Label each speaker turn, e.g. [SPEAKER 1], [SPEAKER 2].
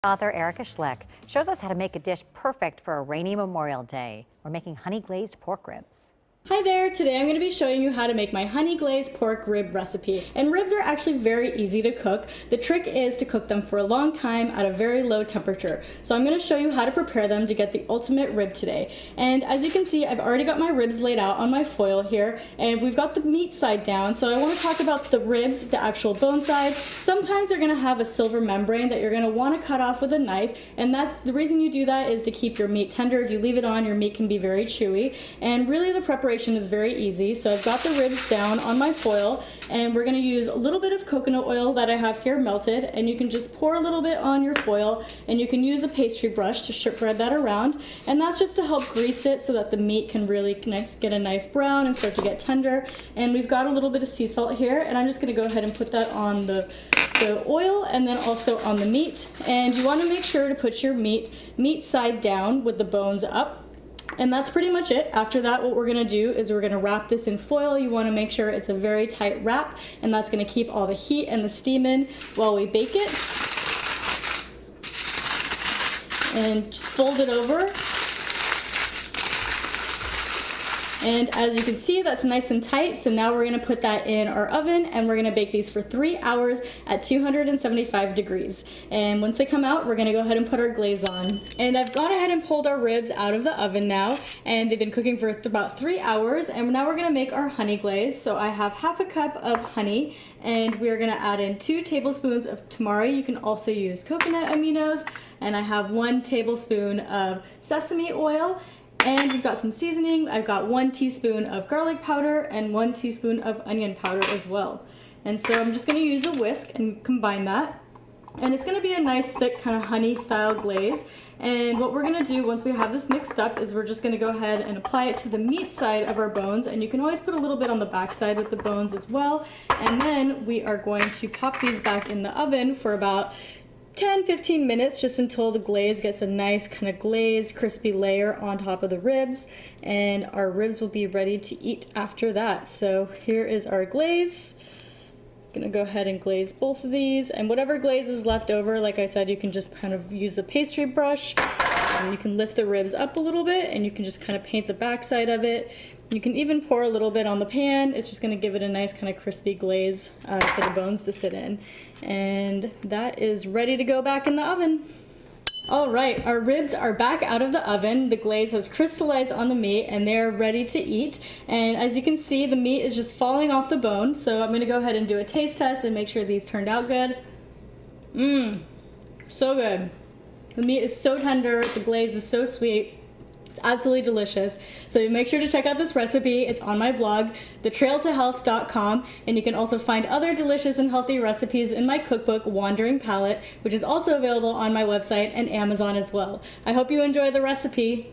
[SPEAKER 1] Author Erica Schleck shows us how to make a dish perfect for a rainy Memorial Day. We're making honey-glazed pork ribs.
[SPEAKER 2] Hi there, today I'm going to be showing you how to make my honey-glazed pork rib recipe. And ribs are actually very easy to cook. The trick is to cook them for a long time at a very low temperature. So I'm going to show you how to prepare them to get the ultimate rib today. And as you can see, I've already got my ribs laid out on my foil here, and we've got the meat side down. So I want to talk about the ribs, the actual bone side. Sometimes they're going to have a silver membrane that you're going to want to cut off with a knife, and the reason you do that is to keep your meat tender. If you leave it on, your meat can be very chewy. And really the preparation is very easy. So I've got the ribs down on my foil, and we're going to use a little bit of coconut oil that I have here melted, and you can just pour a little bit on your foil, and you can use a pastry brush to spread that around, and that's just to help grease it so that the meat can really get a nice brown and start to get tender. And we've got a little bit of sea salt here, and I'm just going to go ahead and put that on the oil and then also on the meat. And you want to make sure to put your meat side down with the bones up. And that's pretty much it. After that, what we're going to do is we're going to wrap this in foil. You want to make sure it's a very tight wrap, and that's going to keep all the heat and the steam in while we bake it. And just fold it over. And as you can see, that's nice and tight. So now we're going to put that in our oven, and we're going to bake these for 3 hours at 275 degrees. And once they come out, we're going to go ahead and put our glaze on. And I've gone ahead and pulled our ribs out of the oven now, and they've been cooking for about 3 hours. And now we're going to make our honey glaze. So I have half a cup of honey, and we're going to add in 2 tablespoons of tamari. You can also use coconut aminos. And I have 1 tablespoon of sesame oil. And we've got some seasoning. I've got 1 teaspoon of garlic powder and 1 teaspoon of onion powder as well. And so I'm just going to use a whisk and combine that. And it's going to be a nice thick kind of honey style glaze. And what we're going to do once we have this mixed up is we're just going to go ahead and apply it to the meat side of our bones. And you can always put a little bit on the back side with the bones as well. And then we are going to pop these back in the oven for about 10-15 minutes, just until the glaze gets a nice kind of glazed, crispy layer on top of the ribs, and our ribs will be ready to eat after that. So here is our glaze. I'm gonna go ahead and glaze both of these, and whatever glaze is left over, like I said, you can just kind of use a pastry brush, and you can lift the ribs up a little bit, and you can just kind of paint the back side of it. You can even pour a little bit on the pan. It's just going to give it a nice kind of crispy glaze for the bones to sit in. And that is ready to go back in the oven. All right, our ribs are back out of the oven. The glaze has crystallized on the meat, and they're ready to eat. And as you can see, the meat is just falling off the bone. So I'm going to go ahead and do a taste test and make sure these turned out good. So good. The meat is so tender. The glaze is so sweet. It's absolutely delicious. So make sure to check out this recipe. It's on my blog, thetrailtohealth.com, and you can also find other delicious and healthy recipes in my cookbook, Wandering Palate, which is also available on my website and Amazon as well. I hope you enjoy the recipe.